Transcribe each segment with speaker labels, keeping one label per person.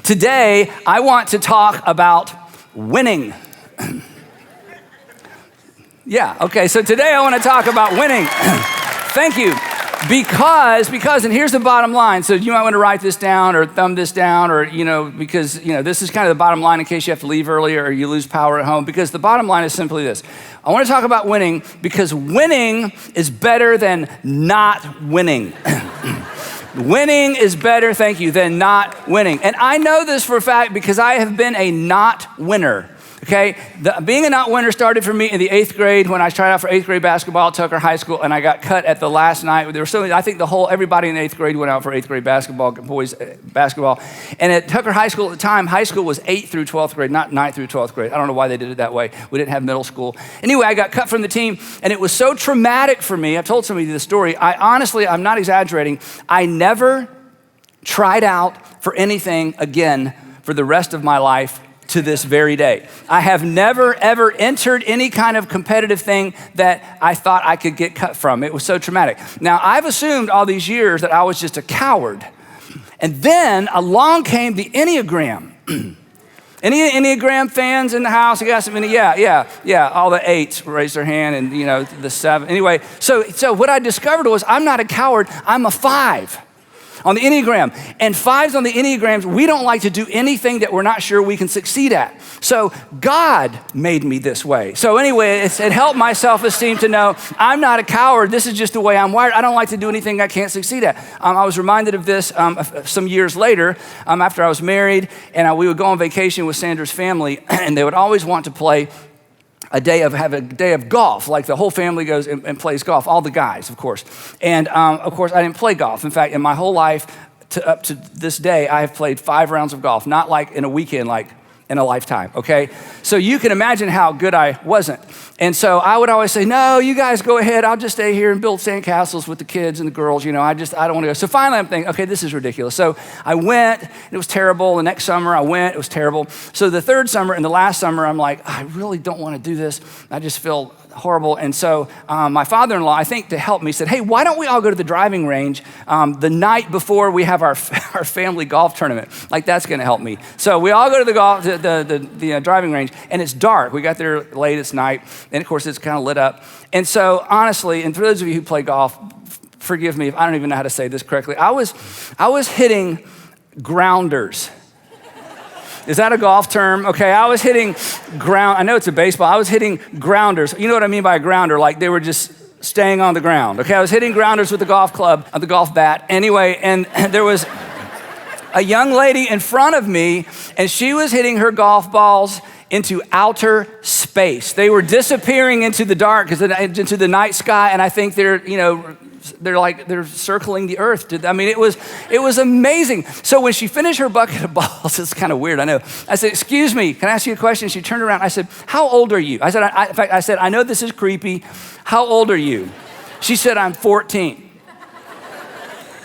Speaker 1: Today, I want to talk about winning. Yeah, okay, so today I want to talk about winning. Thank you. Because, and here's the bottom line. So you might want to write this down or thumb this down or, because, this is kind of the bottom line in case you have to leave early or you lose power at home. Because the bottom line is simply this. I want to talk about winning because winning is better than not winning. Winning is better, thank you, than not winning. And I know this for a fact because I have been a not winner. Okay, being a not winner started for me in the 8th grade when I tried out for 8th grade basketball at Tucker High School, and I got cut at the last night. There were so many, I think everybody in the 8th grade went out for 8th grade basketball, boys basketball. And at Tucker High School at the time, high school was 8th through 12th grade, not 9th through 12th grade. I don't know why they did it that way. We didn't have middle school. Anyway, I got cut from the team, and it was so traumatic for me. I've told somebody this story. I'm not exaggerating. I never tried out for anything again for the rest of my life to this very day. I have never, ever entered any kind of competitive thing that I thought I could get cut from. It was so traumatic. Now, I've assumed all these years that I was just a coward. And then along came the Enneagram. Any Enneagram fans in the house? You got some? Yeah. All the 8s raised their hand and, the 7. Anyway, so what I discovered was I'm not a coward, I'm a 5. On the Enneagram. And 5s on the Enneagrams, we don't like to do anything that we're not sure we can succeed at. So God made me this way. So anyway, it helped my self-esteem to know I'm not a coward. This is just the way I'm wired. I don't like to do anything I can't succeed at. I was reminded of this some years later after I was married, and we would go on vacation with Sandra's family, and they would always want to play have a day of golf, like the whole family goes and plays golf, all the guys, of course. And of course, I didn't play golf. In fact, in my whole life, up to this day, I have played 5 rounds of golf, not like in a weekend, like in a lifetime, okay? So you can imagine how good I wasn't. And so I would always say, no, you guys go ahead. I'll just stay here and build sandcastles with the kids and the girls. I don't want to go. So finally I'm thinking, okay, this is ridiculous. So I went, and it was terrible. The next summer I went, it was terrible. So the 3rd summer and the last summer, I'm like, I really don't want to do this. I just feel horrible. And so my father-in-law, I think to help me, said, hey, why don't we all go to the driving range the night before we have our family golf tournament? Like, that's going to help me. So we all go to the driving range, and it's dark. We got there late, it's night, and of course it's kind of lit up. And so honestly, and for those of you who play golf, forgive me if I don't even know how to say this correctly. I was hitting grounders. Is that a golf term? Okay, I was hitting I know it's a baseball. I was hitting grounders. You know what I mean by a grounder? Like they were just staying on the ground. Okay, I was hitting grounders with the golf club, the golf bat. Anyway, and there was a young lady in front of me, and she was hitting her golf balls into outer space. They were disappearing into the dark, into the night sky, and I think they're circling the earth. It was amazing. So when she finished her bucket of balls, it's kind of weird, I know. I said, excuse me, can I ask you a question? She turned around, I said, how old are you? I said, I know this is creepy. How old are you? She said, I'm 14.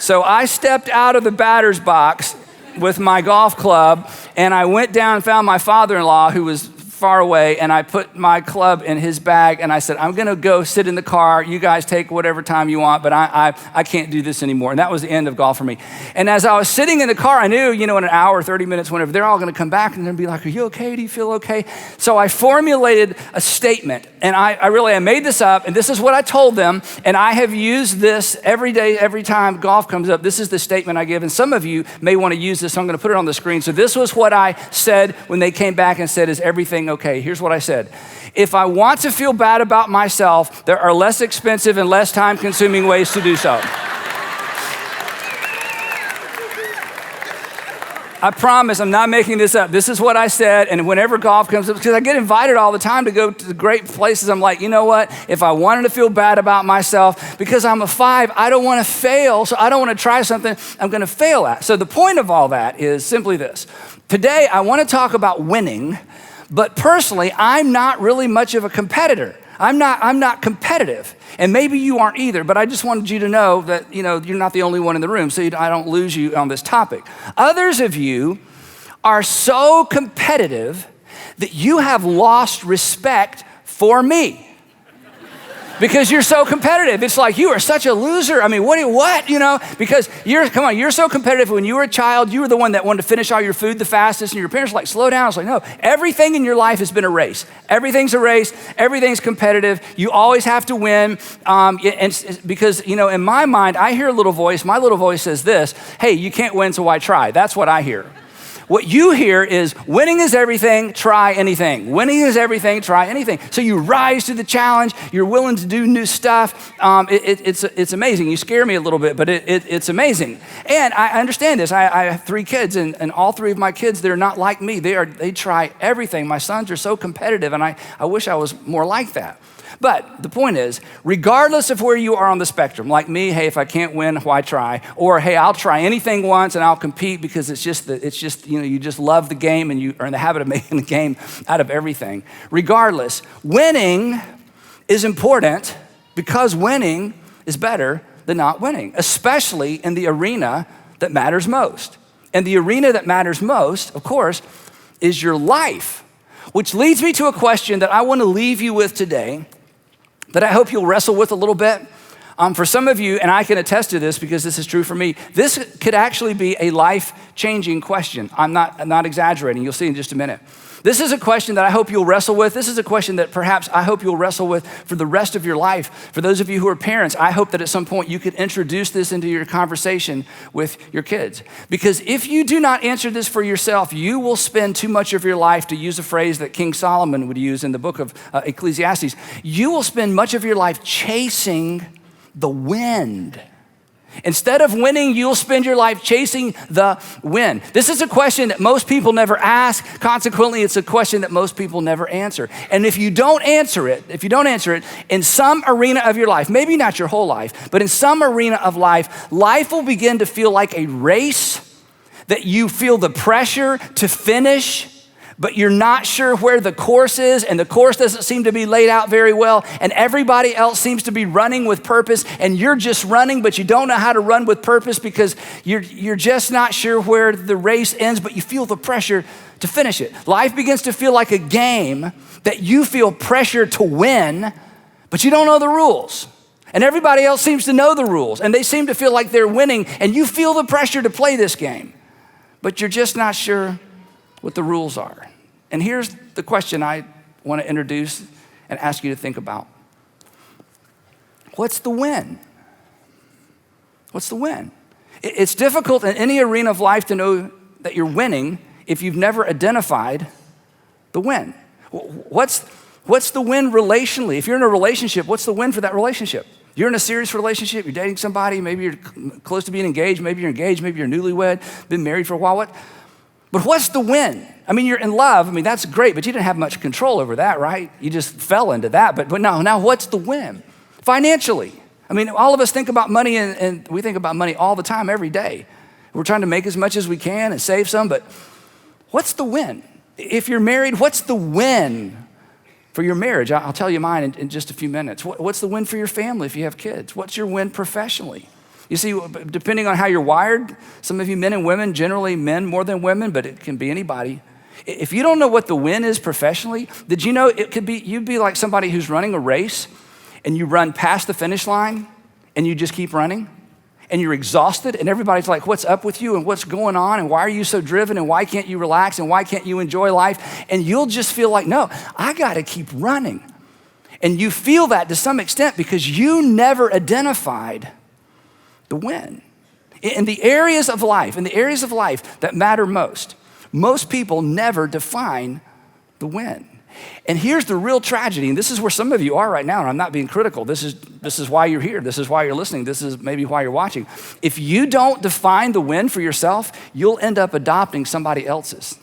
Speaker 1: So I stepped out of the batter's box with my golf club, and I went down and found my father-in-law, who was far away, and I put my club in his bag, and I said, I'm gonna go sit in the car. You guys take whatever time you want, but I can't do this anymore. And that was the end of golf for me. And as I was sitting in the car, I knew, in an hour, 30 minutes, whenever, they're all gonna come back and they're gonna be like, are you okay? Do you feel okay? So I formulated a statement, and I made this up, and this is what I told them, and I have used this every day, every time golf comes up. This is the statement I give, and some of you may wanna use this, so I'm gonna put it on the screen. So this was what I said when they came back and said, is everything okay? Here's what I said. If I want to feel bad about myself, there are less expensive and less time-consuming ways to do so. I promise I'm not making this up. This is what I said, and whenever golf comes up, because I get invited all the time to go to the great places, I'm like, you know what? If I wanted to feel bad about myself, because I'm a 5, I don't want to fail, so I don't want to try something I'm going to fail at. So the point of all that is simply this. Today, I want to talk about winning, but personally, I'm not really much of a competitor. I'm not competitive, and maybe you aren't either, but I just wanted you to know that, you're not the only one in the room, so I don't lose you on this topic. Others of you are so competitive that you have lost respect for me. Because you're so competitive. It's like, you are such a loser. I mean, what? Because you're so competitive. When you were a child, you were the one that wanted to finish all your food the fastest, and your parents were like, slow down. It's like, no, everything in your life has been a race. Everything's a race. Everything's competitive. You always have to win. Because, in my mind, I hear a little voice. My little voice says this: hey, you can't win, so why try? That's what I hear. What you hear is winning is everything, try anything. Winning is everything, try anything. So you rise to the challenge. You're willing to do new stuff. It's amazing. You scare me a little bit, but it's amazing. And I understand this. I have 3 kids, and all 3 of my kids, they're not like me. They try everything. My sons are so competitive, and I wish I was more like that. But the point is, regardless of where you are on the spectrum, like me, hey, if I can't win, why try? Or hey, I'll try anything once and I'll compete because you just love the game and you are in the habit of making the game out of everything. Regardless, winning is important because winning is better than not winning, especially in the arena that matters most. And the arena that matters most, of course, is your life, which leads me to a question that I want to leave you with today that I hope you'll wrestle with a little bit. For some of you, and I can attest to this because this is true for me, this could actually be a life-changing question. I'm not exaggerating. You'll see in just a minute. This is a question that I hope you'll wrestle with. This is a question that perhaps I hope you'll wrestle with for the rest of your life. For those of you who are parents, I hope that at some point you could introduce this into your conversation with your kids. Because if you do not answer this for yourself, you will spend too much of your life, to use a phrase that King Solomon would use in the book of Ecclesiastes, you will spend much of your life chasing the wind. Instead of winning, you'll spend your life chasing the wind. This is a question that most people never ask. Consequently, it's a question that most people never answer. And if you don't answer it in some arena of your life, maybe not your whole life, but in some arena of life, life will begin to feel like a race that you feel the pressure to finish, but you're not sure where the course is, and the course doesn't seem to be laid out very well, and everybody else seems to be running with purpose, and you're just running, but you don't know how to run with purpose because you're just not sure where the race ends, but you feel the pressure to finish it. Life begins to feel like a game that you feel pressure to win, but you don't know the rules. And everybody else seems to know the rules, and they seem to feel like they're winning, and you feel the pressure to play this game, but you're just not sure what the rules are. And here's the question I want to introduce and ask you to think about. What's the win? What's the win? It's difficult in any arena of life to know that you're winning if you've never identified the win. What's the win relationally? If you're in a relationship, what's the win for that relationship? You're in a serious relationship, you're dating somebody, maybe you're close to being engaged, maybe you're newlywed, been married for a while. But what's the win? I mean, you're in love. I mean, that's great, but you didn't have much control over that, right? You just fell into that. But now what's the win? Financially. I mean, all of us think about money, and we think about money all the time, every day. We're trying to make as much as we can and save some, but what's the win? If you're married, what's the win for your marriage? I'll tell you mine in just a few minutes. What's the win for your family if you have kids? What's your win professionally? You see, depending on how you're wired, some of you men and women, generally men more than women, but it can be anybody. If you don't know what the win is professionally, did you know you'd be like somebody who's running a race and you run past the finish line and you just keep running and you're exhausted and everybody's like, what's up with you and what's going on and why are you so driven and why can't you relax and why can't you enjoy life? And you'll just feel like, no, I gotta keep running. And you feel that to some extent because you never identified the win. In the areas of life that matter most people never define the win. And here's the real tragedy, and this is where some of you are right now, and I'm not being critical. This is why you're here. This is why you're listening. This is maybe why you're watching. If you don't define the win for yourself, you'll end up adopting somebody else's.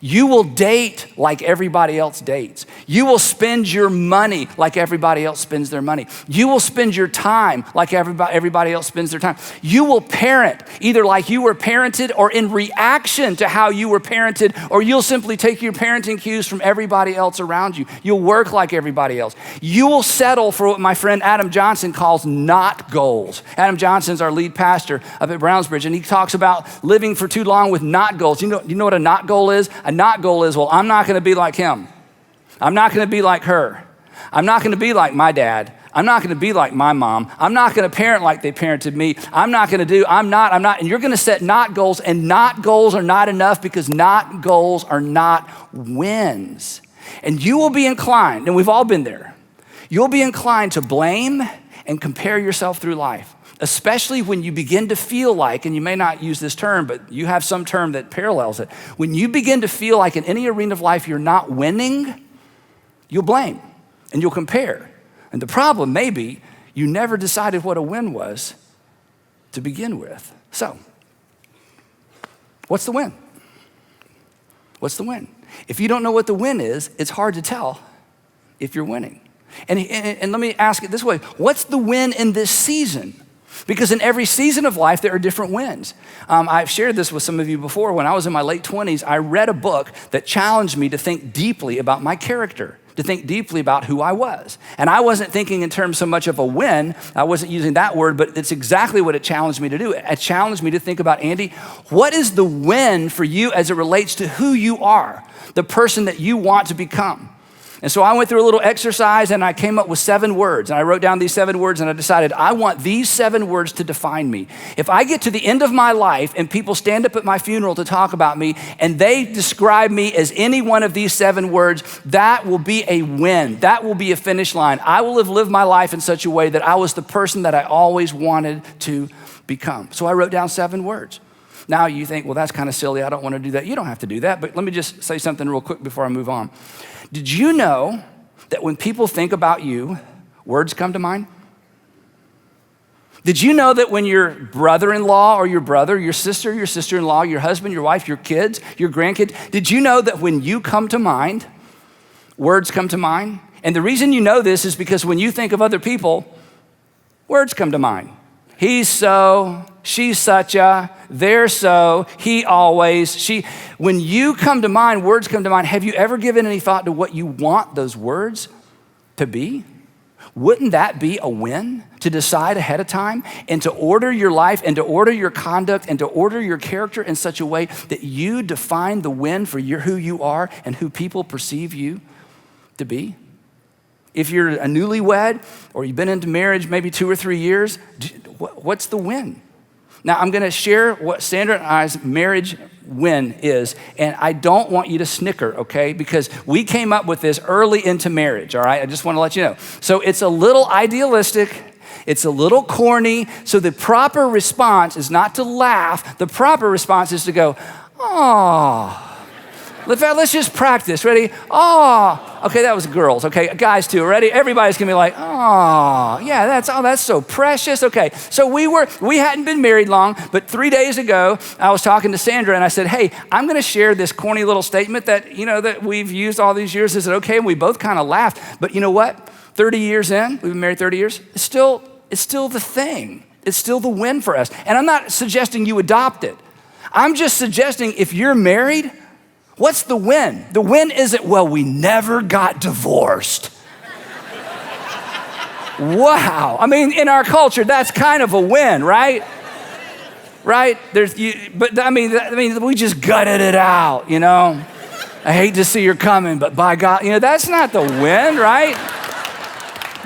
Speaker 1: You will date like everybody else dates. You will spend your money like everybody else spends their money. You will spend your time like everybody else spends their time. You will parent either like you were parented or in reaction to how you were parented, or you'll simply take your parenting cues from everybody else around you. You'll work like everybody else. You will settle for what my friend Adam Johnson calls not goals. Adam Johnson's our lead pastor up at Brownsbridge, and he talks about living for too long with not goals. You know what a not goal is? A not goal is, well, I'm not gonna be like him. I'm not gonna be like her. I'm not gonna be like my dad. I'm not gonna be like my mom. I'm not gonna parent like they parented me. I'm not. And you're gonna set not goals, and not goals are not enough because not goals are not wins. And you will be inclined, and we've all been there, you'll be inclined to blame and compare yourself through life, especially when you begin to feel like, and you may not use this term, but you have some term that parallels it. When you begin to feel like in any arena of life you're not winning, you'll blame and you'll compare. And the problem may be you never decided what a win was to begin with. So, what's the win? What's the win? If you don't know what the win is, it's hard to tell if you're winning. And let me ask it this way, what's the win in this season? Because in every season of life, there are different wins. I've shared this with some of you before. When I was in my late 20s, I read a book that challenged me to think deeply about my character, to think deeply about who I was. And I wasn't thinking in terms so much of a win. I wasn't using that word, but it's exactly what it challenged me to do. It challenged me to think about, Andy, what is the win for you as it relates to who you are, the person that you want to become? And so I went through a little exercise and I came up with 7 words. And I wrote down these 7 words and I decided I want these 7 words to define me. If I get to the end of my life and people stand up at my funeral to talk about me and they describe me as any one of these 7 words, that will be a win. That will be a finish line. I will have lived my life in such a way that I was the person that I always wanted to become. So I wrote down 7 words. Now you think, well, that's kind of silly. I don't want to do that. You don't have to do that. But let me just say something real quick before I move on. Did you know that when people think about you, words come to mind? Did you know that when your brother-in-law or your brother, your sister-in-law, your husband, your wife, your kids, your grandkids, did you know that when you come to mind, words come to mind? And the reason you know this is because when you think of other people, words come to mind. He's so, she's such a, they're so, he always, she. When you come to mind, words come to mind. Have you ever given any thought to what you want those words to be? Wouldn't that be a win to decide ahead of time and to order your life and to order your conduct and to order your character in such a way that you define the win for who you are and who people perceive you to be? If you're a newlywed or you've been into marriage maybe 2 or 3 years, what's the win? Now, I'm gonna share what Sandra and I's marriage win is, and I don't want you to snicker, okay? Because we came up with this early into marriage, all right? I just wanna let you know. So it's a little idealistic, it's a little corny, so the proper response is not to laugh, the proper response is to go, oh. Let's just practice. Ready? Oh, okay, that was girls. Okay, guys too. Ready? Everybody's gonna be like, oh, yeah, that's so precious. Okay, so we hadn't been married long, but 3 days ago, I was talking to Sandra and I said, hey, I'm gonna share this corny little statement that that we've used all these years. Is it okay? And we both kind of laughed. But you know what? 30 years in, we've been married 30 years. It's still the thing. It's still the win for us. And I'm not suggesting you adopt it. I'm just suggesting if you're married, what's the win? The win isn't, well, we never got divorced. Wow. I mean, in our culture, that's kind of a win, right? Right? But I mean, we just gutted it out, I hate to see you're coming, but by God, that's not the win, right?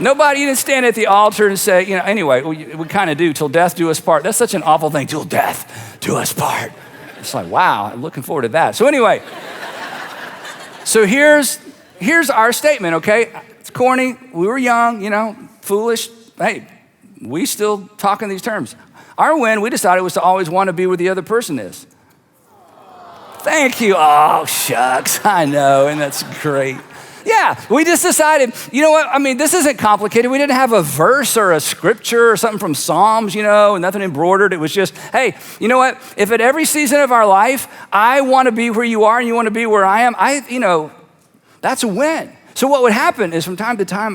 Speaker 1: Nobody, you didn't stand at the altar and say, anyway, we kind of do, till death do us part. That's such an awful thing, till death do us part. It's like, wow, I'm looking forward to that. So anyway, so here's our statement, okay? It's corny. We were young, foolish. Hey, we still talk in these terms. Our win, we decided, was to always want to be where the other person is. Thank you. Oh, shucks. I know, and that's great. Yeah, we just decided, you know what? I mean, this isn't complicated. We didn't have a verse or a scripture or something from Psalms, and nothing embroidered. It was just, hey, you know what? If at every season of our life, I want to be where you are and you want to be where I am, that's a win. So what would happen is from time to time,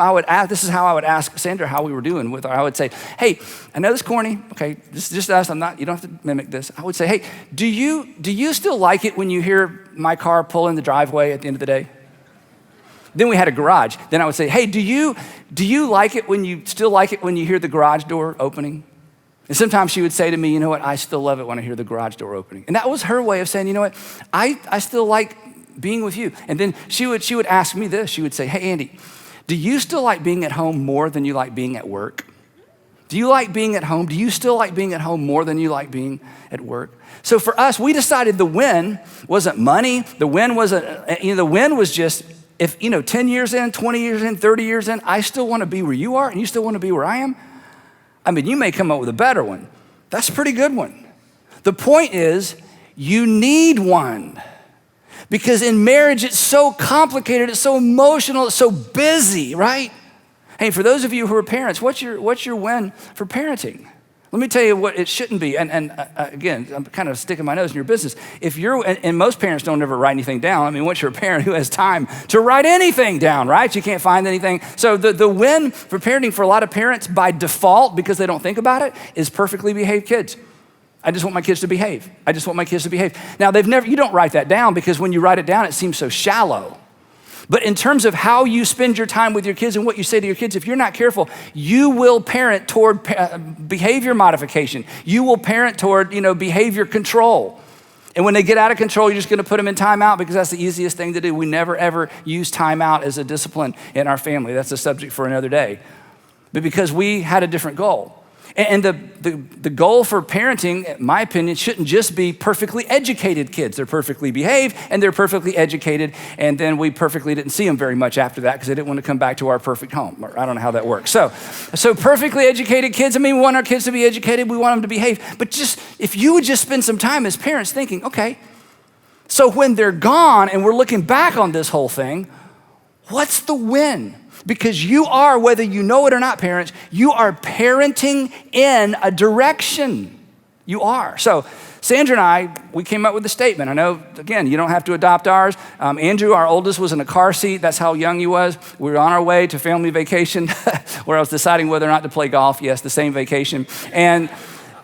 Speaker 1: this is how I would ask Sandra how we were doing with her. I would say, hey, I know this is corny, okay? This is just us. You don't have to mimic this. I would say, hey, do you still like it when you hear my car pull in the driveway at the end of the day? Then we had a garage. Then I would say, hey, do you like it when you hear the garage door opening? And sometimes she would say to me, you know what, I still love it when I hear the garage door opening. And that was her way of saying, you know what, I still like being with you. And then she would ask me this. She would say, hey, Andy, Do you still like being at home more than you like being at work? Do you like being at home? Do you still like being at home more than you like being at work? So for us, we decided the win wasn't money. The win was just, if 10 years in, 20 years in, 30 years in, I still want to be where you are and you still want to be where I am. I mean, you may come up with a better one. That's a pretty good one. The point is, you need one. Because in marriage, it's so complicated, it's so emotional, it's so busy, right? Hey, for those of you who are parents, what's your win for parenting? Let me tell you what it shouldn't be. And again, I'm kind of sticking my nose in your business. And most parents don't ever write anything down. I mean, once you're a parent, who has time to write anything down, right? You can't find anything. So the win for parenting for a lot of parents by default, because they don't think about it, is perfectly behaved kids. I just want my kids to behave. I just want my kids to behave. Now, you don't write that down, because when you write it down, it seems so shallow. But in terms of how you spend your time with your kids and what you say to your kids, if you're not careful, you will parent toward behavior modification. You will parent toward, behavior control. And when they get out of control, you're just gonna put them in timeout, because that's the easiest thing to do. We never, ever use timeout as a discipline in our family. That's a subject for another day. But because we had a different goal. And the goal for parenting, in my opinion, shouldn't just be perfectly educated kids. They're perfectly behaved and they're perfectly educated, and then we perfectly didn't see them very much after that because they didn't want to come back to our perfect home. Or I don't know how that works. So perfectly educated kids, we want our kids to be educated, we want them to behave. But just if you would just spend some time as parents thinking, okay, so when they're gone and we're looking back on this whole thing, what's the win? Because you are, whether you know it or not, parents, you are parenting in a direction. You are. So Sandra and I, we came up with a statement. I know, again, you don't have to adopt ours. Andrew, our oldest, was in a car seat. That's how young he was. We were on our way to family vacation where I was deciding whether or not to play golf. Yes, the same vacation. And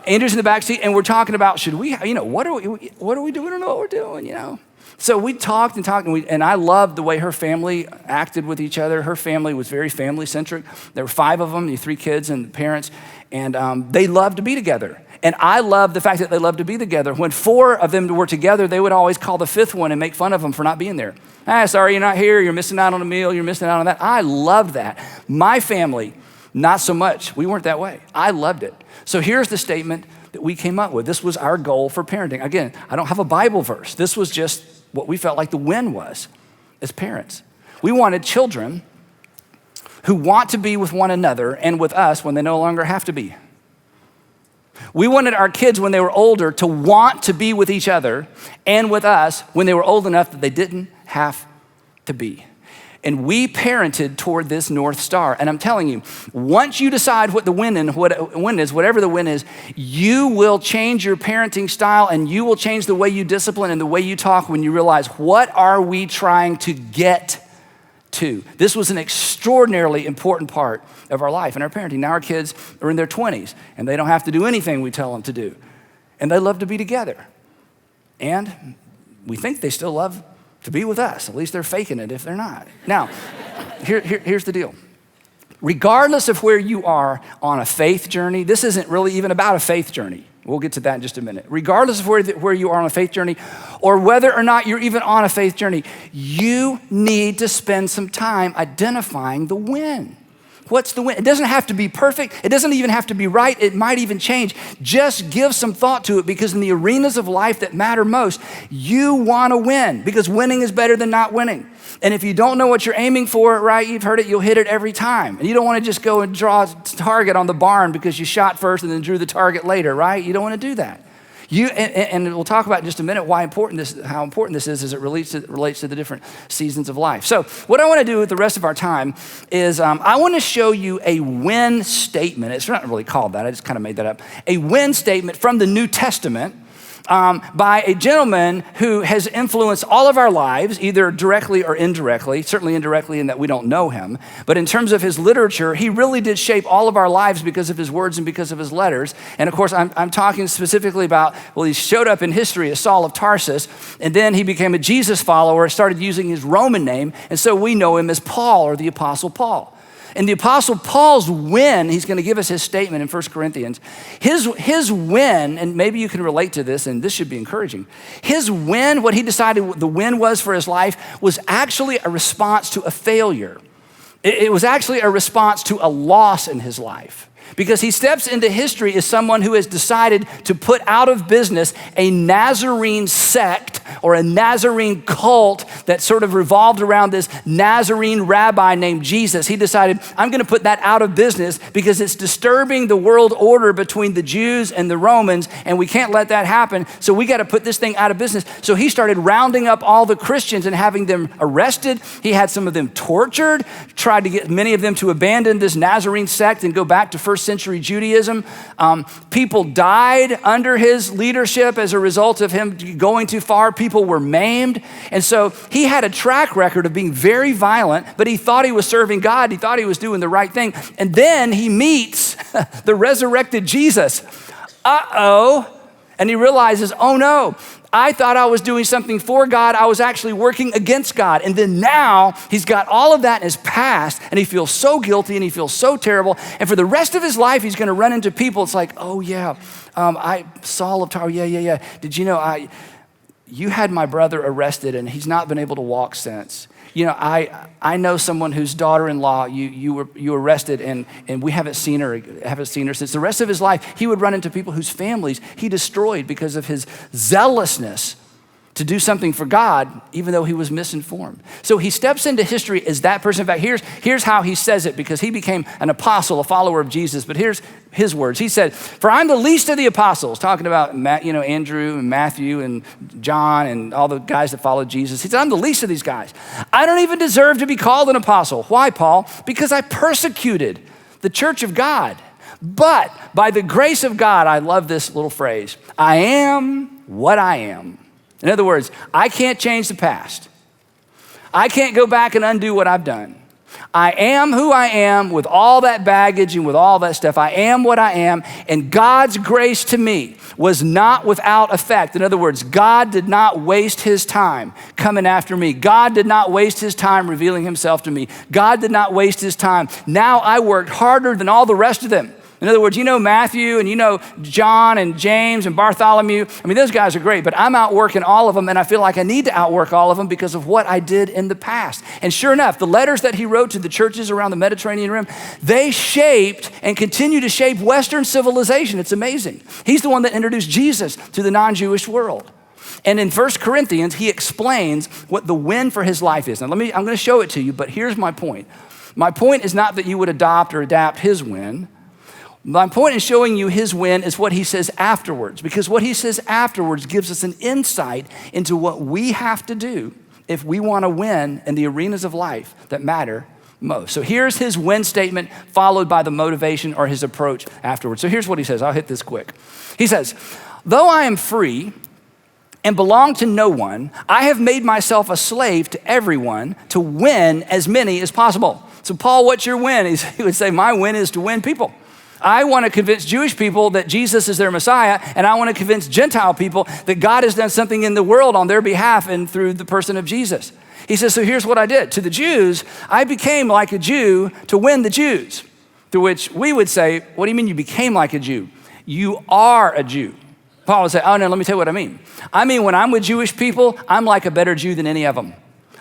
Speaker 1: Andrew's in the back seat, and we're talking about, what are we doing? We don't know what we're doing, So we talked, and I loved the way her family acted with each other. Her family was very family-centric. There were 5 of them, 3 kids and parents, and they loved to be together. And I loved the fact that they loved to be together. When 4 of them were together, they would always call the 5th one and make fun of them for not being there. Sorry, you're not here. You're missing out on a meal. You're missing out on that. I loved that. My family, not so much. We weren't that way. I loved it. So here's the statement that we came up with. This was our goal for parenting. Again, I don't have a Bible verse. This was just what we felt like the win was as parents. We wanted children who want to be with one another and with us when they no longer have to be. We wanted our kids when they were older to want to be with each other and with us when they were old enough that they didn't have to be. And we parented toward this North Star. And I'm telling you, once you decide what the win is, whatever the win is, you will change your parenting style and you will change the way you discipline and the way you talk when you realize, what are we trying to get to? This was an extraordinarily important part of our life and our parenting. Now our kids are in their 20s and they don't have to do anything we tell them to do. And they love to be together. And we think they still love to be with us. At least they're faking it if they're not. Now, here's the deal. Regardless of where you are on a faith journey, this isn't really even about a faith journey. We'll get to that in just a minute. Regardless of where you are on a faith journey, or whether or not you're even on a faith journey, you need to spend some time identifying the win. What's the win? It doesn't have to be perfect. It doesn't even have to be right. It might even change. Just give some thought to it, because in the arenas of life that matter most, you want to win, because winning is better than not winning. And if you don't know what you're aiming for, right, you've heard it, you'll hit it every time. And you don't want to just go and draw a target on the barn because you shot first and then drew the target later, right? You don't want to do that. And we'll talk about in just a minute how important this is as it relates to the different seasons of life. So what I want to do with the rest of our time is I want to show you a win statement. It's not really called that. I just kind of made that up. A win statement from the New Testament by a gentleman who has influenced all of our lives, either directly or indirectly, certainly indirectly in that we don't know him. But in terms of his literature, he really did shape all of our lives because of his words and because of his letters. And of course, I'm talking specifically about, he showed up in history as Saul of Tarsus, and then he became a Jesus follower, started using his Roman name, and so we know him as Paul, or the Apostle Paul. And the Apostle Paul's win, he's going to give us his statement in 1 Corinthians. His win, and maybe you can relate to this, and this should be encouraging. His win, what he decided the win was for his life, was actually a response to a failure. It was actually a response to a loss in his life, because he steps into history as someone who has decided to put out of business a Nazarene sect or a Nazarene cult that sort of revolved around this Nazarene rabbi named Jesus. He decided, I'm gonna put that out of business because it's disturbing the world order between the Jews and the Romans, and we can't let that happen, so we gotta put this thing out of business. So he started rounding up all the Christians and having them arrested. He had some of them tortured, tried to get many of them to abandon this Nazarene sect and go back to first century Judaism. People died under his leadership as a result of him going too far. People were maimed. And so he had a track record of being very violent, but he thought he was serving God. He thought he was doing the right thing. And then he meets the resurrected Jesus. And he realizes, oh no, I thought I was doing something for God. I was actually working against God. And then now he's got all of that in his past, and he feels so guilty and he feels so terrible. And for the rest of his life, he's gonna run into people. It's like, oh yeah, Saul of Tarsus, yeah. Did you know you had my brother arrested and he's not been able to walk since. You know, I know someone whose daughter-in-law you arrested and we haven't seen her since. The rest of his life, he would run into people whose families he destroyed because of his zealousness to do something for God, even though he was misinformed. So he steps into history as that person. In fact, here's how he says it, because he became an apostle, a follower of Jesus. But here's his words. He said, for I'm the least of the apostles, talking about Andrew and Matthew and John and all the guys that followed Jesus. He said, I'm the least of these guys. I don't even deserve to be called an apostle. Why, Paul? Because I persecuted the church of God. But by the grace of God, I love this little phrase, I am what I am. In other words, I can't change the past. I can't go back and undo what I've done. I am who I am with all that baggage and with all that stuff. I am what I am, and God's grace to me was not without effect. In other words, God did not waste his time coming after me. God did not waste his time revealing himself to me. God did not waste his time. Now I worked harder than all the rest of them. In other words, you know Matthew and you know John and James and Bartholomew. I mean, those guys are great, but I'm outworking all of them, and I feel like I need to outwork all of them because of what I did in the past. And sure enough, the letters that he wrote to the churches around the Mediterranean Rim, they shaped and continue to shape Western civilization. It's amazing. He's the one that introduced Jesus to the non-Jewish world. And in 1 Corinthians, he explains what the win for his life is. Now, I'm going to show it to you, but here's my point. My point is not that you would adopt or adapt his win. My point in showing you his win is what he says afterwards, because what he says afterwards gives us an insight into what we have to do if we want to win in the arenas of life that matter most. So here's his win statement, followed by the motivation or his approach afterwards. So here's what he says. I'll hit this quick. He says, though I am free and belong to no one, I have made myself a slave to everyone to win as many as possible. So Paul, what's your win? He would say, my win is to win people. I want to convince Jewish people that Jesus is their Messiah, and I want to convince Gentile people that God has done something in the world on their behalf and through the person of Jesus. He says, so here's what I did. To the Jews, I became like a Jew to win the Jews. To which we would say, what do you mean you became like a Jew? You are a Jew. Paul would say, oh no, let me tell you what I mean. I mean, when I'm with Jewish people, I'm like a better Jew than any of them.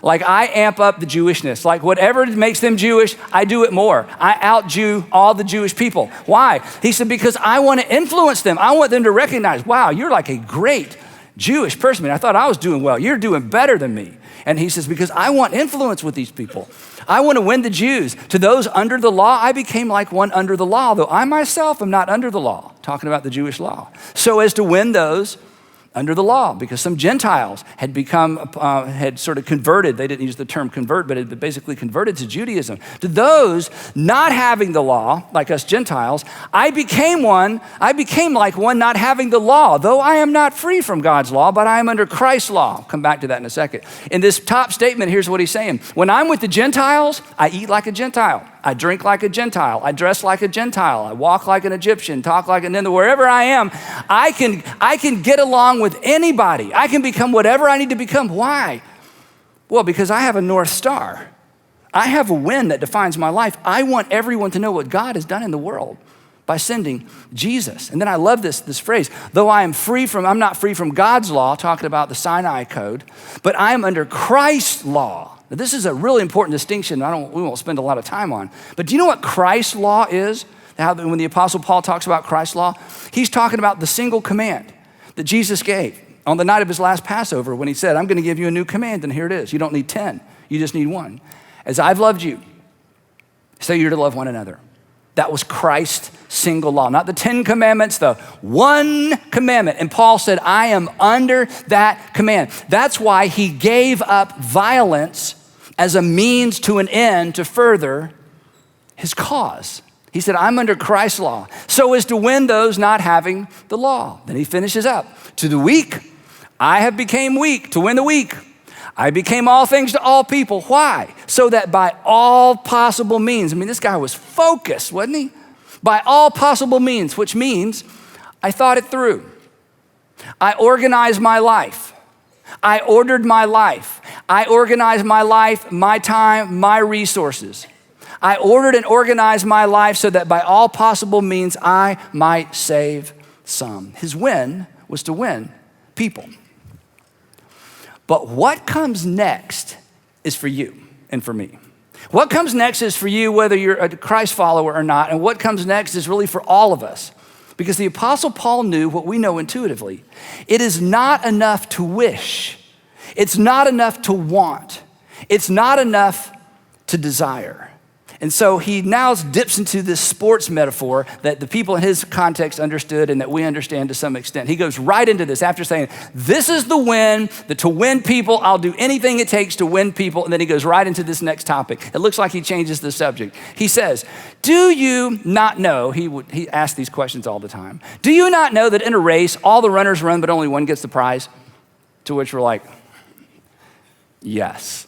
Speaker 1: Like I amp up the Jewishness. Like whatever makes them Jewish, I do it more. I out-Jew all the Jewish people. Why? He said, because I want to influence them. I want them to recognize, wow, you're like a great Jewish person. I thought I was doing well. You're doing better than me. And he says, because I want influence with these people. I want to win the Jews. To those under the law, I became like one under the law, though I myself am not under the law, talking about the Jewish law, so as to win those under the law, because some Gentiles had had sort of converted. They didn't use the term convert, but had basically converted to Judaism. To those not having the law, like us Gentiles, I became like one not having the law, though I am not free from God's law, but I am under Christ's law. I'll come back to that in a second. In this top statement, here's what he's saying. When I'm with the Gentiles, I eat like a Gentile. I drink like a Gentile. I dress like a Gentile. I walk like an Egyptian, talk like an Indian. Wherever I am, I can get along with anybody. I can become whatever I need to become. Why? Well, because I have a North Star. I have a win that defines my life. I want everyone to know what God has done in the world by sending Jesus. And then I love this phrase, though I'm not free from God's law, talking about the Sinai Code, but I am under Christ's law. Now, this is a really important distinction we won't spend a lot of time on. But do you know what Christ's law is? When the Apostle Paul talks about Christ's law, he's talking about the single command that Jesus gave on the night of his last Passover when he said, I'm going to give you a new command, and here it is. You don't need 10. You just need one. As I've loved you, so you're to love one another. That was Christ's single law, not the 10 commandments, the one commandment. And Paul said, I am under that command. That's why he gave up violence as a means to an end to further his cause. He said, I'm under Christ's law, so as to win those not having the law. Then he finishes up. To the weak, I have become weak to win the weak. I became all things to all people. Why? So that by all possible means, this guy was focused, wasn't he? By all possible means, which means I thought it through. I organized my life. I ordered my life. I organized my life, my time, my resources. I ordered and organized my life so that by all possible means I might save some. His win was to win people. But what comes next is for you and for me. What comes next is for you, whether you're a Christ follower or not, and what comes next is really for all of us. Because the Apostle Paul knew what we know intuitively. It is not enough to wish. It's not enough to want. It's not enough to desire. And so he now dips into this sports metaphor that the people in his context understood and that we understand to some extent. He goes right into this after saying, this is the win, that to win people, I'll do anything it takes to win people. And then he goes right into this next topic. It looks like he changes the subject. He says, do you not know, he asks these questions all the time. Do you not know that in a race, all the runners run, but only one gets the prize? To which we're like, yes.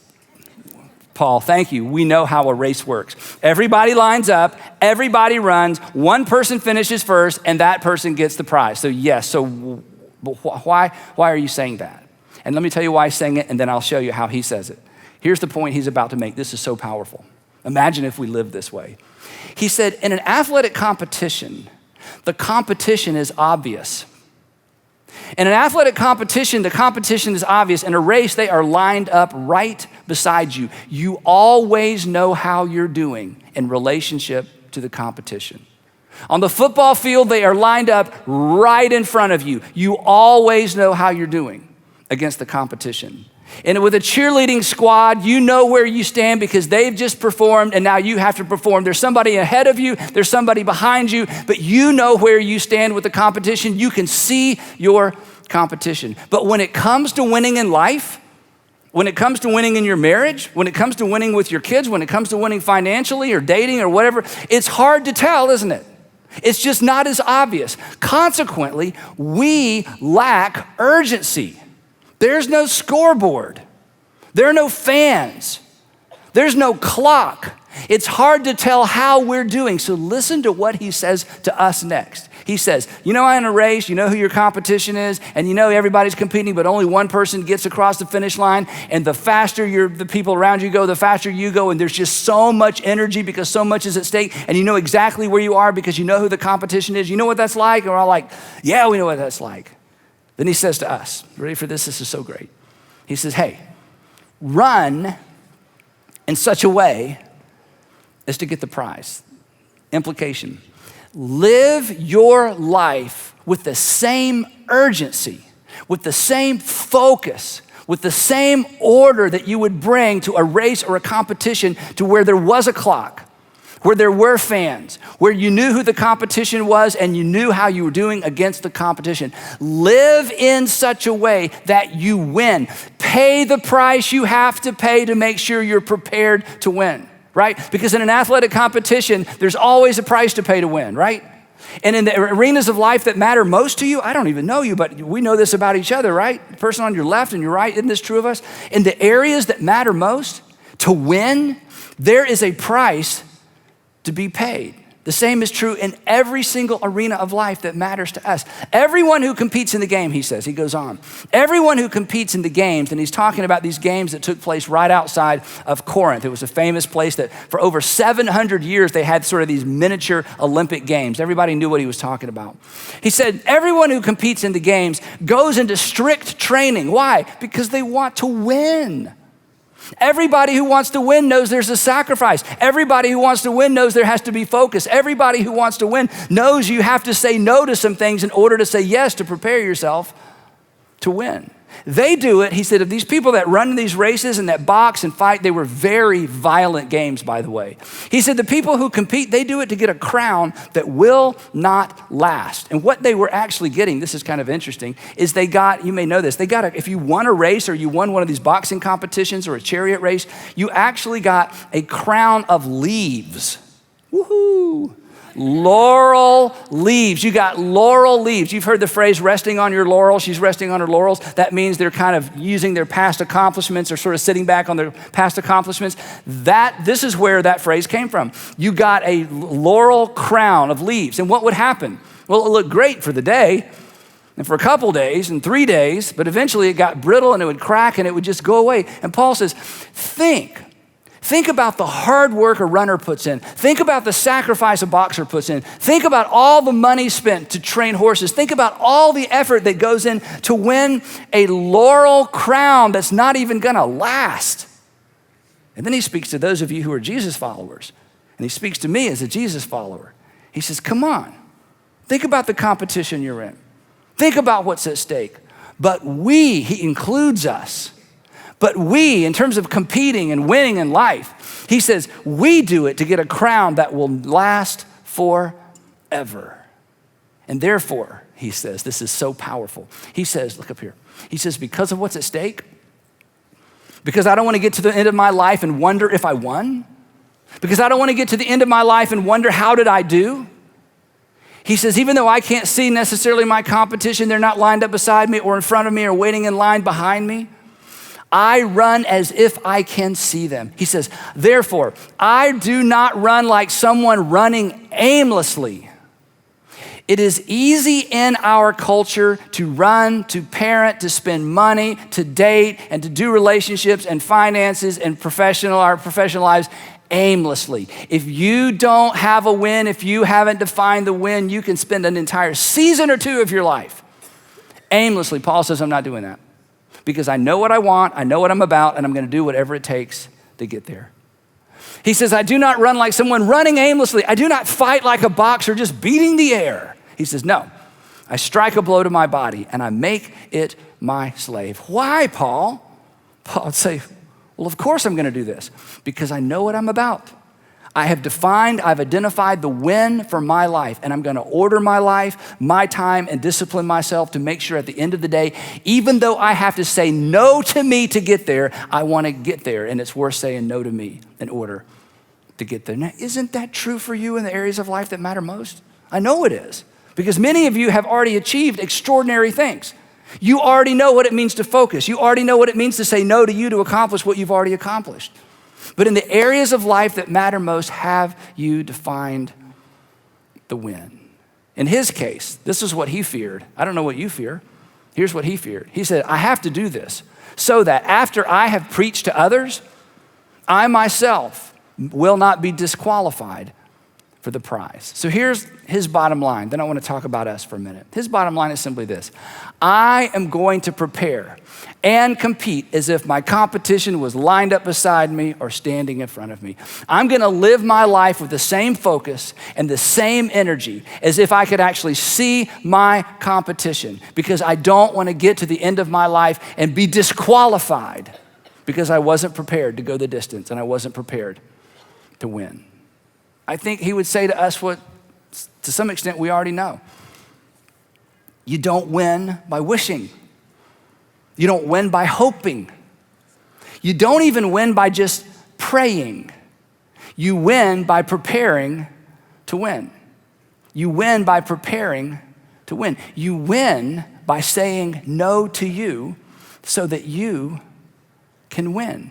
Speaker 1: Paul, thank you. We know how a race works. Everybody lines up, everybody runs, one person finishes first, and that person gets the prize. So yes, why are you saying that? And let me tell you why he's saying it, and then I'll show you how he says it. Here's the point he's about to make. This is so powerful. Imagine if we lived this way. He said, in an athletic competition, the competition is obvious. In an athletic competition, the competition is obvious. In a race, they are lined up right beside you. You always know how you're doing in relationship to the competition. On the football field, they are lined up right in front of you. You always know how you're doing against the competition. And with a cheerleading squad, you know where you stand because they've just performed and now you have to perform. There's somebody ahead of you, there's somebody behind you, but you know where you stand with the competition. You can see your competition. But when it comes to winning in life, when it comes to winning in your marriage, when it comes to winning with your kids, when it comes to winning financially or dating or whatever, it's hard to tell, isn't it? It's just not as obvious. Consequently, we lack urgency. There's no scoreboard. There are no fans. There's no clock. It's hard to tell how we're doing. So listen to what he says to us next. He says, you know, in a race, you know who your competition is, and you know everybody's competing, but only one person gets across the finish line. And the faster the people around you go, the faster you go. And there's just so much energy because so much is at stake. And you know exactly where you are because you know who the competition is. You know what that's like? And we're all like, yeah, we know what that's like. Then he says to us, ready for this? This is so great. He says, hey, run in such a way as to get the prize. Implication, live your life with the same urgency, with the same focus, with the same order that you would bring to a race or a competition to where there was a clock, where there were fans, where you knew who the competition was and you knew how you were doing against the competition. Live in such a way that you win. Pay the price you have to pay to make sure you're prepared to win, right? Because in an athletic competition, there's always a price to pay to win, right? And in the arenas of life that matter most to you, I don't even know you, but we know this about each other, right? The person on your left and your right, isn't this true of us? In the areas that matter most, to win, there is a price to be paid. The same is true in every single arena of life that matters to us. Everyone who competes in the game, he says, he goes on, everyone who competes in the games, and he's talking about these games that took place right outside of Corinth. It was a famous place that for over 700 years, they had sort of these miniature Olympic games. Everybody knew what he was talking about. He said, everyone who competes in the games goes into strict training. Why? Because they want to win. Everybody who wants to win knows there's a sacrifice. Everybody who wants to win knows there has to be focus. Everybody who wants to win knows you have to say no to some things in order to say yes to prepare yourself to win. They do it, he said, of these people that run these races and that box and fight, they were very violent games, by the way. He said the people who compete, they do it to get a crown that will not last. And what they were actually getting, this is kind of interesting, is they got, you may know this, if you won a race or you won one of these boxing competitions or a chariot race, you actually got a crown of leaves. Woohoo! Laurel leaves. You got laurel leaves. You've heard the phrase resting on your laurels. She's resting on her laurels. That means they're kind of using their past accomplishments or sort of sitting back on their past accomplishments. This is where that phrase came from. You got a laurel crown of leaves. And what would happen? Well, it looked great for the day and for a couple days and 3 days, but eventually it got brittle and it would crack and it would just go away. And Paul says, Think about the hard work a runner puts in. Think about the sacrifice a boxer puts in. Think about all the money spent to train horses. Think about all the effort that goes in to win a laurel crown that's not even gonna last. And then he speaks to those of you who are Jesus followers. And he speaks to me as a Jesus follower. He says, come on, think about the competition you're in. Think about what's at stake. But he includes us. But we, in terms of competing and winning in life, he says, we do it to get a crown that will last forever. And therefore, he says, this is so powerful. He says, look up here. He says, because of what's at stake, because I don't want to get to the end of my life and wonder if I won, because I don't want to get to the end of my life and wonder, how did I do? He says, even though I can't see necessarily my competition, they're not lined up beside me or in front of me or waiting in line behind me, I run as if I can see them. He says, therefore, I do not run like someone running aimlessly. It is easy in our culture to run, to parent, to spend money, to date, and to do relationships and finances and our professional lives aimlessly. If you don't have a win, if you haven't defined the win, you can spend an entire season or two of your life aimlessly. Paul says, I'm not doing that. Because I know what I want, I know what I'm about, and I'm gonna do whatever it takes to get there. He says, I do not run like someone running aimlessly. I do not fight like a boxer just beating the air. He says, no, I strike a blow to my body and I make it my slave. Why, Paul? Paul would say, well, of course I'm gonna do this because I know what I'm about. I've identified the win for my life, and I'm gonna order my life, my time, and discipline myself to make sure at the end of the day, even though I have to say no to me to get there, I wanna get there, and it's worth saying no to me in order to get there. Now, isn't that true for you in the areas of life that matter most? I know it is, because many of you have already achieved extraordinary things. You already know what it means to focus. You already know what it means to say no to you to accomplish what you've already accomplished. But in the areas of life that matter most, have you defined the win? In his case, this is what he feared. I don't know what you fear. Here's what he feared. He said, I have to do this so that after I have preached to others, I myself will not be disqualified for the prize. So here's his bottom line. Then I want to talk about us for a minute. His bottom line is simply this. I am going to prepare and compete as if my competition was lined up beside me or standing in front of me. I'm gonna live my life with the same focus and the same energy as if I could actually see my competition, because I don't wanna get to the end of my life and be disqualified because I wasn't prepared to go the distance and I wasn't prepared to win. I think he would say to us what, to some extent, we already know. You don't win by wishing. You don't win by hoping. You don't even win by just praying. You win by preparing to win. You win by preparing to win. You win by saying no to you so that you can win.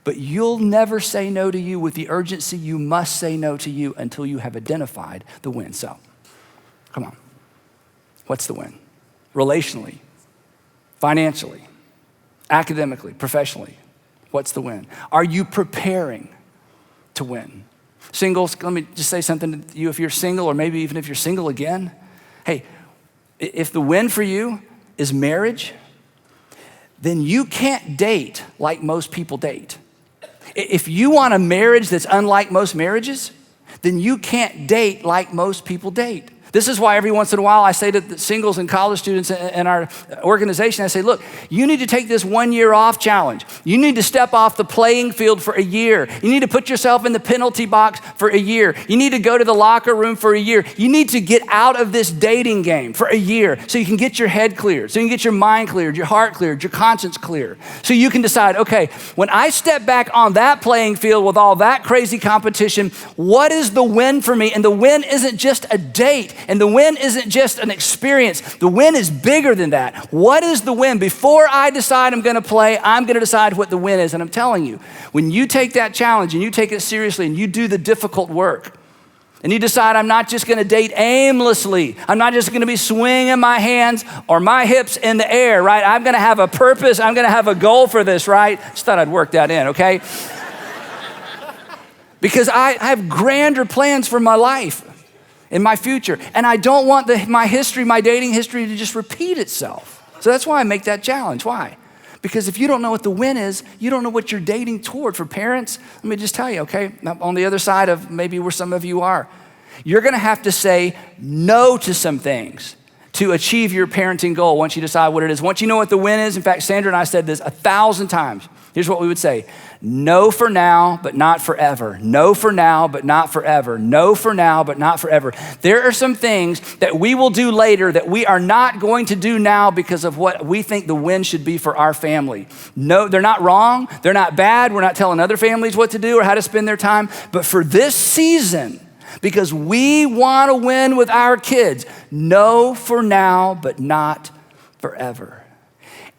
Speaker 1: But you'll never say no to you with the urgency you must say no to you until you have identified the win. So, come on. What's the win? Relationally, financially, academically, professionally, what's the win? Are you preparing to win? Singles, let me just say something to you. If you're single, or maybe even if you're single again, hey, if the win for you is marriage, then you can't date like most people date. If you want a marriage that's unlike most marriages, then you can't date like most people date. This is why every once in a while I say to the singles and college students in our organization, I say, look, you need to take this 1 year off challenge. You need to step off the playing field for a year. You need to put yourself in the penalty box for a year. You need to go to the locker room for a year. You need to get out of this dating game for a year so you can get your head cleared, so you can get your mind cleared, your heart cleared, your conscience clear. So you can decide, okay, when I step back on that playing field with all that crazy competition, what is the win for me? And the win isn't just a date. And the win isn't just an experience. The win is bigger than that. What is the win? Before I decide I'm gonna play, I'm gonna decide what the win is. And I'm telling you, when you take that challenge and you take it seriously and you do the difficult work, and you decide I'm not just gonna date aimlessly, I'm not just gonna be swinging my hands or my hips in the air, right? I'm gonna have a purpose, I'm gonna have a goal for this, right? Just thought I'd work that in, okay? Because I have grander plans for my life, in my future. And I don't want my dating history to just repeat itself. So that's why I make that challenge. Why? Because if you don't know what the win is, you don't know what you're dating toward. For parents, let me just tell you, okay, on the other side of maybe where some of you are, you're gonna have to say no to some things to achieve your parenting goal once you decide what it is. Once you know what the win is, in fact, Sandra and I said this 1,000 times. Here's what we would say. No for now, but not forever. No for now, but not forever. No for now, but not forever. There are some things that we will do later that we are not going to do now because of what we think the win should be for our family. No, they're not wrong. They're not bad. We're not telling other families what to do or how to spend their time. But for this season, because we want to win with our kids, no for now, but not forever.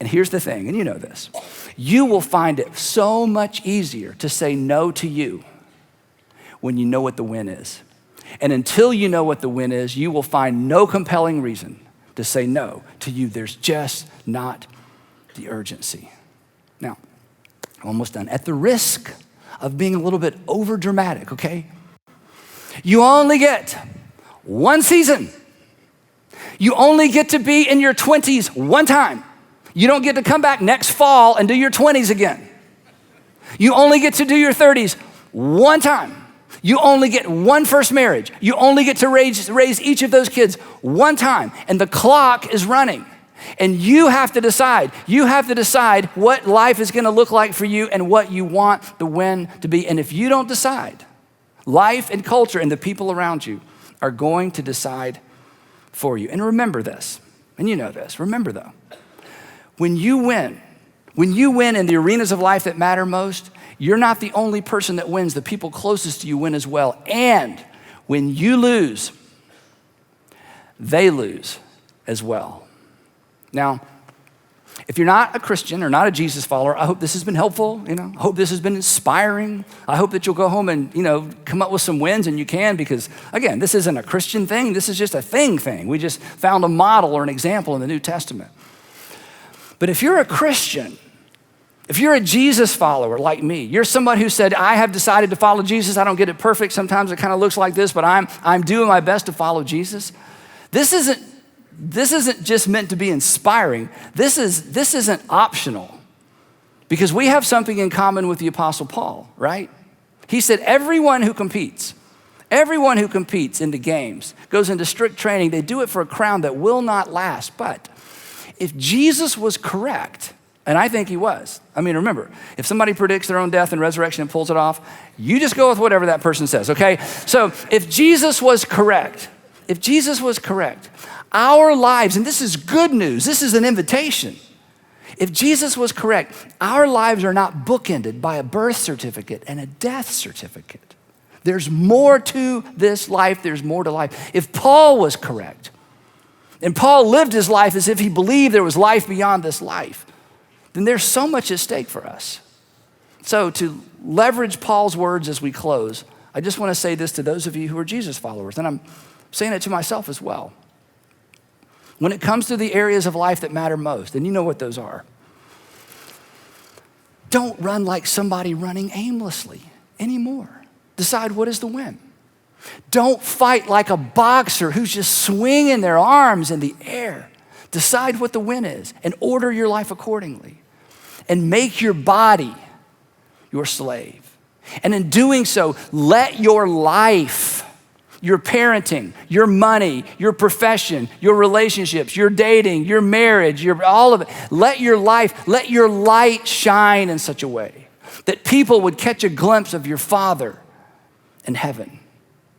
Speaker 1: And here's the thing, and you know this. You will find it so much easier to say no to you when you know what the win is. And until you know what the win is, you will find no compelling reason to say no to you. There's just not the urgency. Now, I'm almost done. At the risk of being a little bit over dramatic, okay? You only get one season. You only get to be in your 20s one time. You don't get to come back next fall and do your 20s again. You only get to do your 30s one time. You only get one first marriage. You only get to raise each of those kids one time. And the clock is running. And you have to decide. You have to decide what life is gonna look like for you and what you want the win to be. And if you don't decide, life and culture and the people around you are going to decide for you. And remember this, and you know this, remember though, when you win in the arenas of life that matter most, you're not the only person that wins. The people closest to you win as well. And when you lose, they lose as well. Now, if you're not a Christian or not a Jesus follower, I hope this has been helpful. I hope this has been inspiring. I hope that you'll go home and, come up with some wins, and you can, because again, this isn't a Christian thing. This is just a thing. We just found a model or an example in the New Testament. But if you're a Christian, if you're a Jesus follower like me, you're someone who said, I have decided to follow Jesus. I don't get it perfect. Sometimes it kind of looks like this, but I'm doing my best to follow Jesus. This isn't just meant to be inspiring. This isn't optional, because we have something in common with the Apostle Paul, right? He said, everyone who competes in the games goes into strict training. They do it for a crown that will not last. But if Jesus was correct, and I think he was. Remember, if somebody predicts their own death and resurrection and pulls it off, you just go with whatever that person says, okay? So if Jesus was correct, our lives, and this is good news, this is an invitation. If Jesus was correct, our lives are not bookended by a birth certificate and a death certificate. There's more to this life, there's more to life. If Paul was correct, and Paul lived his life as if he believed there was life beyond this life, then there's so much at stake for us. So to leverage Paul's words as we close, I just want to say this to those of you who are Jesus followers, and I'm saying it to myself as well. When it comes to the areas of life that matter most, and you know what those are, don't run like somebody running aimlessly anymore. Decide what is the win. Don't fight like a boxer who's just swinging their arms in the air. Decide what the win is and order your life accordingly. and make your body your slave. And in doing so, let your life, your parenting, your money, your profession, your relationships, your dating, your marriage, all of it, let your light shine in such a way that people would catch a glimpse of your Father in heaven.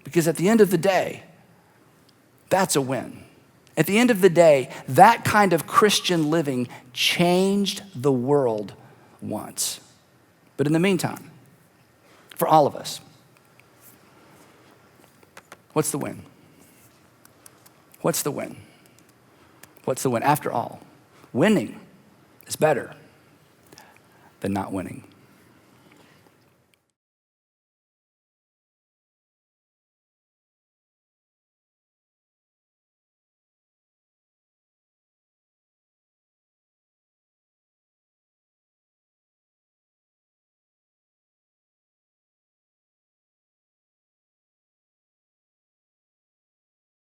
Speaker 1: Because at the end of the day, that's a win. At the end of the day, that kind of Christian living changed the world once. But in the meantime, for all of us, what's the win? What's the win? What's the win? After all, winning is better than not winning.